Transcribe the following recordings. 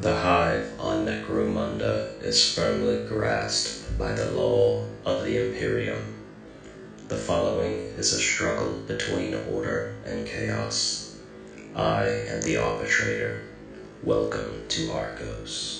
The hive on Necromunda is firmly grasped by the law of the Imperium. The following is a struggle between order and chaos. I am the arbitrator. Welcome to Arcos.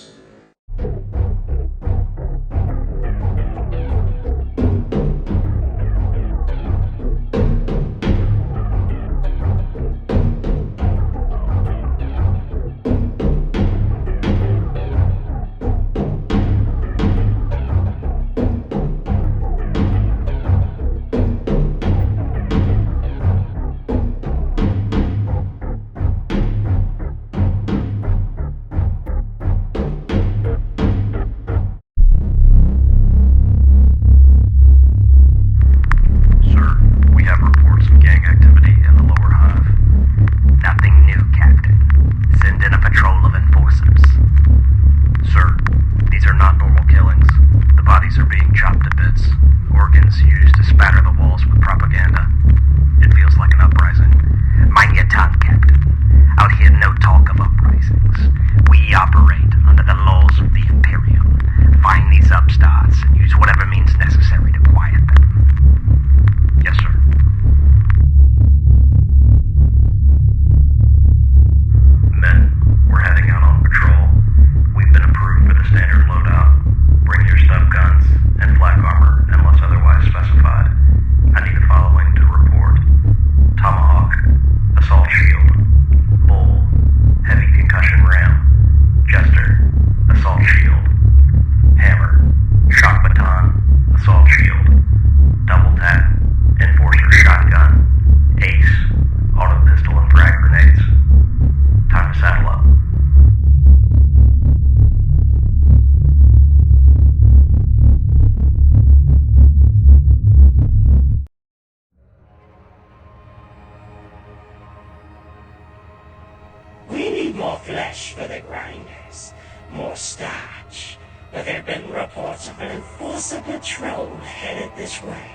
More flesh for the grinders, more starch, but there have been reports of an enforcer patrol headed this way.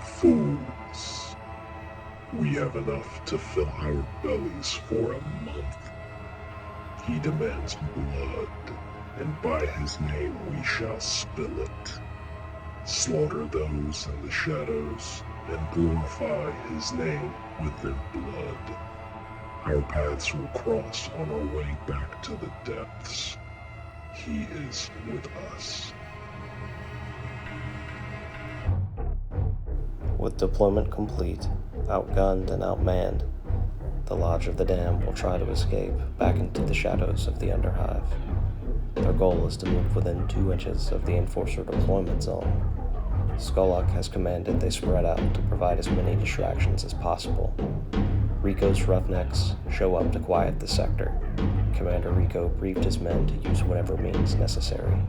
Fools. We have enough to fill our bellies for a month. He demands blood, and by his name we shall spill it. Slaughter those in the shadows, and glorify his name with their blood. Our paths will cross on our way back to the depths. He is with us. With deployment complete, outgunned and outmanned, the Lodge of the Damned will try to escape back into the shadows of the Underhive. Their goal is to move within 2 inches of the Enforcer deployment zone. Skullock has commanded they spread out to provide as many distractions as possible. Rico's Roughnecks show up to quiet the sector. Commander Rico briefed his men to use whatever means necessary.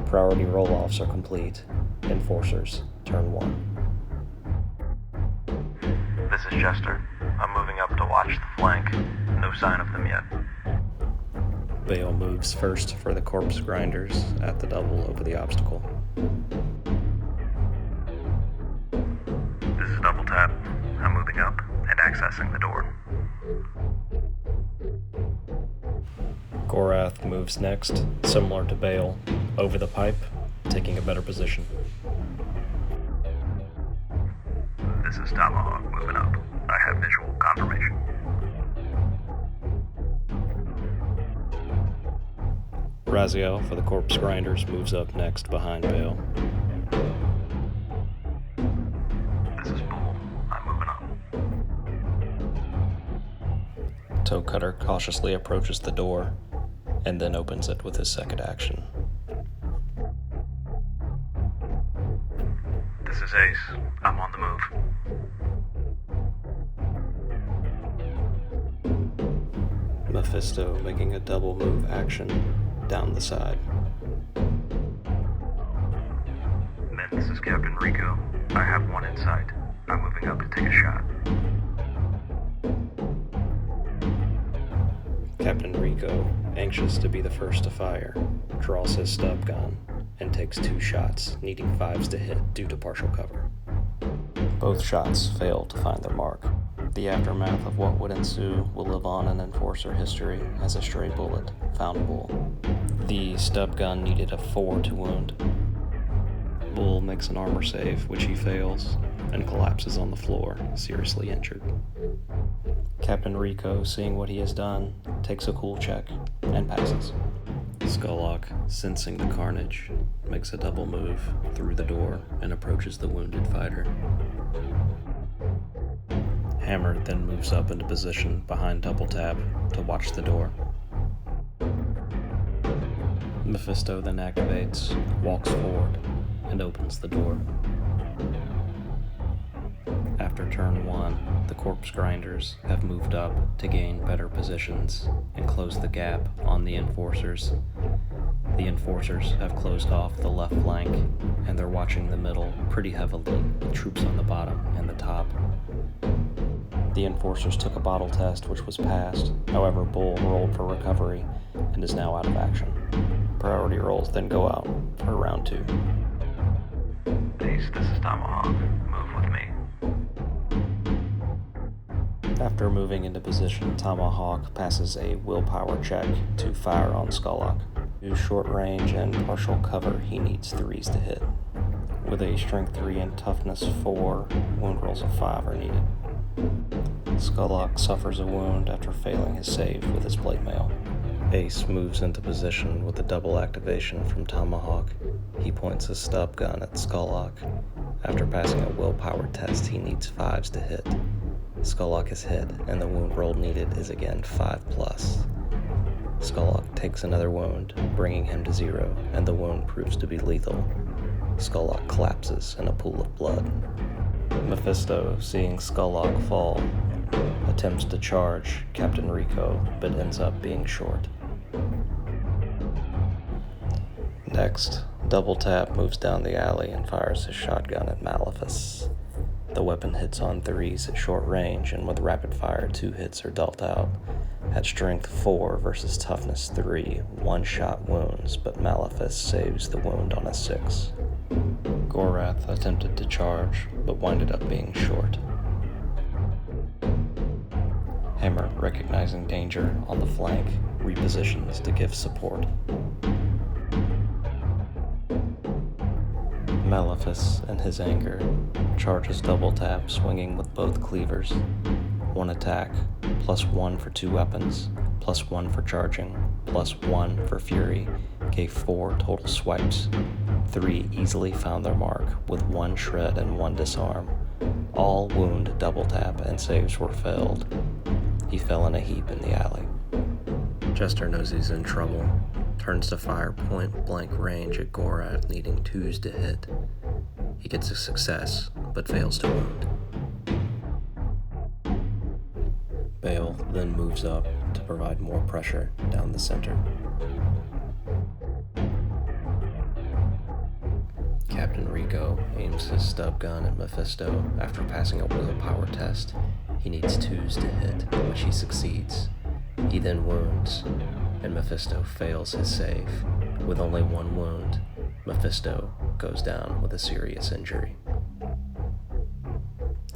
Priority roll-offs are complete. Enforcers, turn 1. This is Jester. I'm moving up to watch the flank. No sign of them yet. Bale moves first for the corpse grinders at the double over the obstacle. This is Double Tap. I'm moving up and accessing the door. Gorath moves next, similar to Bale, over the pipe, taking a better position. This is Tomahawk moving up. I have visual confirmation. Raziel for the corpse grinders moves up next behind Bale. This is Bull. I'm moving up. Toe Cutter cautiously approaches the door and then opens it with his second action. This is Ace. I'm on the move. Mephisto making a double move action down the side. Men, this is Captain Rico. I have one in sight. I'm moving up to take a shot. Captain Rico, anxious to be the first to fire, draws his stub gun and takes 2 shots, needing 5s to hit due to partial cover. Both shots fail to find their mark. The aftermath of what would ensue will live on in Enforcer history as a stray bullet found Bull. The stub gun needed a 4 to wound. Bull makes an armor save, which he fails, and collapses on the floor, seriously injured. Captain Rico, seeing what he has done, takes a cool check and passes. Skullock, sensing the carnage, makes a double move through the door and approaches the wounded fighter. Hammer then moves up into position behind Double Tap to watch the door. Mephisto then activates, walks forward, and opens the door. After turn 1, the corpse grinders have moved up to gain better positions and close the gap on the enforcers. The enforcers have closed off the left flank, and they're watching the middle pretty heavily, with troops on the bottom and the top. The enforcers took a bottle test, which was passed. However, Bull rolled for recovery and is now out of action. Priority rolls then go out for round 2. Ace, this is Tomahawk. Move with me. After moving into position, Tomahawk passes a willpower check to fire on Skullock. To short range and partial cover, he needs 3s to hit. With a strength 3 and toughness 4, wound rolls of 5 are needed. Skullock suffers a wound after failing his save with his plate mail. Ace moves into position with a double activation from Tomahawk. He points his stub gun at Skullock. After passing a willpower test, he needs 5s to hit. Skullock is hit, and the wound roll needed is again 5+. Skullock takes another wound, bringing him to 0, and the wound proves to be lethal. Skullock collapses in a pool of blood. Mephisto, seeing Skullock fall, attempts to charge Captain Rico, but ends up being short. Next, Double Tap moves down the alley and fires his shotgun at Maleficus. The weapon hits on 3s at short range, and with rapid fire, 2 hits are dealt out. At strength 4 versus toughness 3, one-shot wounds, but Maleficus saves the wound on a 6. Gorath attempted to charge, but winded up being short. Hammer, recognizing danger on the flank, repositions to give support. Maleficus, in his anger, charges Double Tap, swinging with both cleavers. 1 attack, +1 for 2 weapons, +1 for charging, +1 for fury, gave 4 total swipes. 3 easily found their mark, with 1 shred and 1 disarm. All wound Double Tap and saves were failed. He fell in a heap in the alley. Jester knows he's in trouble, turns to fire point-blank range at Gorath, needing 2s to hit. He gets a success, but fails to wound. Bale then moves up to provide more pressure down the center. Captain Rico aims his stub gun at Mephisto after passing a willpower test. He needs 2s to hit, which he succeeds. He then wounds, and Mephisto fails his save. With only 1 wound, Mephisto goes down with a serious injury.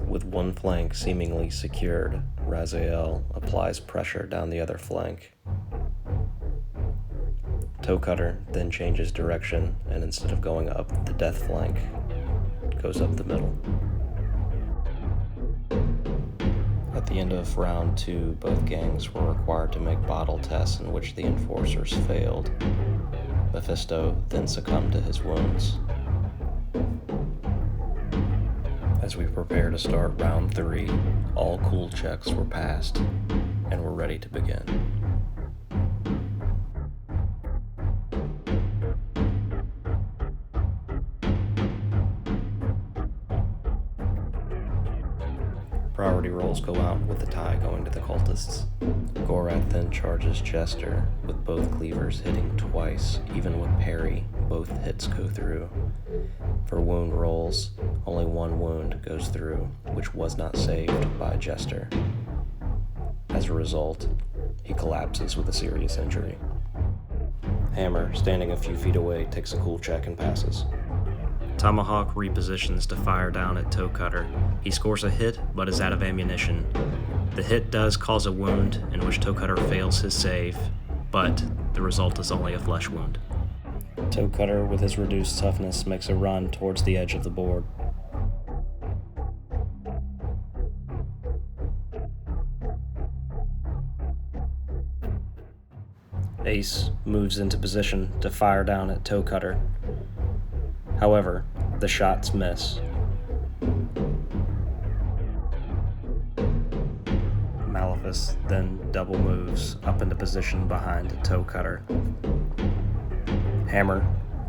With one flank seemingly secured, Raziel applies pressure down the other flank. Toe Cutter then changes direction, and instead of going up the death flank, goes up the middle. At the end of round 2, both gangs were required to make bottle tests in which the enforcers failed. Mephisto then succumbed to his wounds. As we prepare to start round 3, all cool checks were passed, and we're ready to begin. Priority rolls go out with the tie going to the cultists. Gorath then charges Jester, with both cleavers hitting twice. Even with parry, both hits go through. For wound rolls, only 1 wound goes through, which was not saved by Jester. As a result, he collapses with a serious injury. Hammer, standing a few feet away, takes a cool check and passes. Tomahawk repositions to fire down at Toe Cutter. He scores a hit, but is out of ammunition. The hit does cause a wound, in which Toe Cutter fails his save, but the result is only a flesh wound. Toe Cutter, with his reduced toughness, makes a run towards the edge of the board. Ace moves into position to fire down at Toe Cutter. However, the shots miss. Maleficus then double moves up into position behind Toe Cutter. Hammer,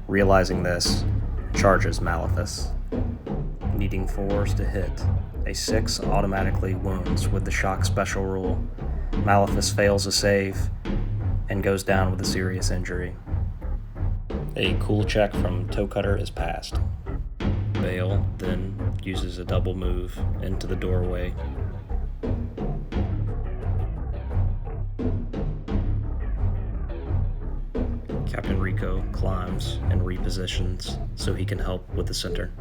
realizing this, charges Maleficus. Needing 4s to hit, a 6 automatically wounds with the shock special rule. Maleficus fails a save and goes down with a serious injury. A cool check from Toe Cutter is passed. Bale then uses a double move into the doorway. Captain Rico climbs and repositions so he can help with the center.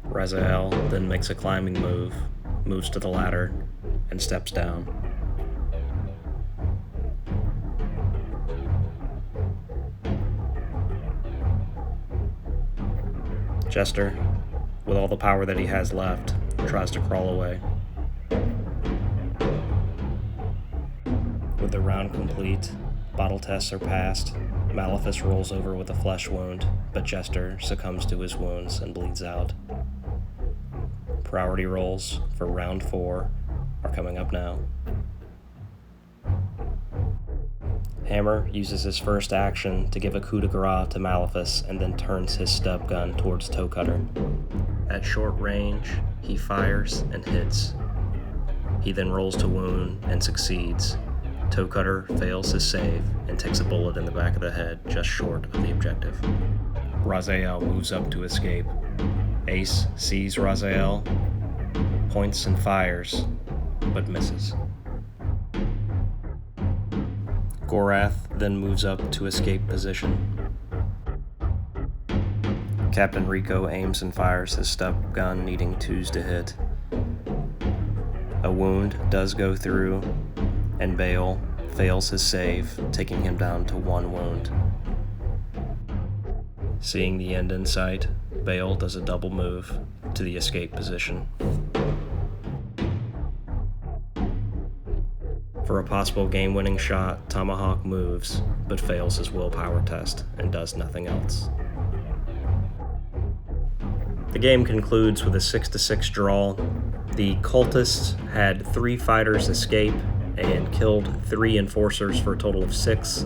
Raziel then makes a climbing move, moves to the ladder, and steps down. Jester, with all the power that he has left, tries to crawl away. With the round complete, bottle tests are passed, Maleficus rolls over with a flesh wound, but Jester succumbs to his wounds and bleeds out. Priority rolls for round 4 are coming up now. Hammer uses his first action to give a coup de grace to Maleficus and then turns his stub gun towards Toe Cutter. At short range, he fires and hits. He then rolls to wound and succeeds. Toe Cutter fails his save and takes a bullet in the back of the head just short of the objective. Raziel moves up to escape. Ace sees Raziel, points and fires, but misses. Gorath then moves up to escape position. Captain Rico aims and fires his stub gun, needing 2s to hit. A wound does go through, and Bale fails his save, taking him down to 1 wound. Seeing the end in sight, Bale does a double move to the escape position. For a possible game-winning shot, Tomahawk moves, but fails his willpower test and does nothing else. The game concludes with a 6-6 draw. The cultists had 3 fighters escape and killed 3 enforcers for a total of 6.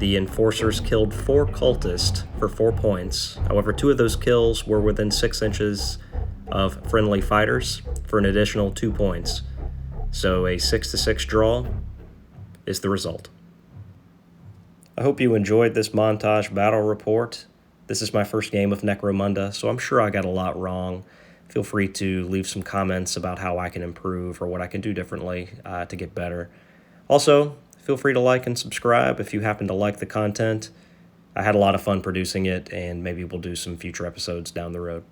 The enforcers killed 4 cultists for 4 points. However, 2 of those kills were within 6 inches of friendly fighters for an additional 2 points. So a 6-6 draw is the result. I hope you enjoyed this montage battle report. This is my first game of Necromunda, so I'm sure I got a lot wrong. Feel free to leave some comments about how I can improve or what I can do differently to get better. Also, feel free to like and subscribe if you happen to like the content. I had a lot of fun producing it, and maybe we'll do some future episodes down the road.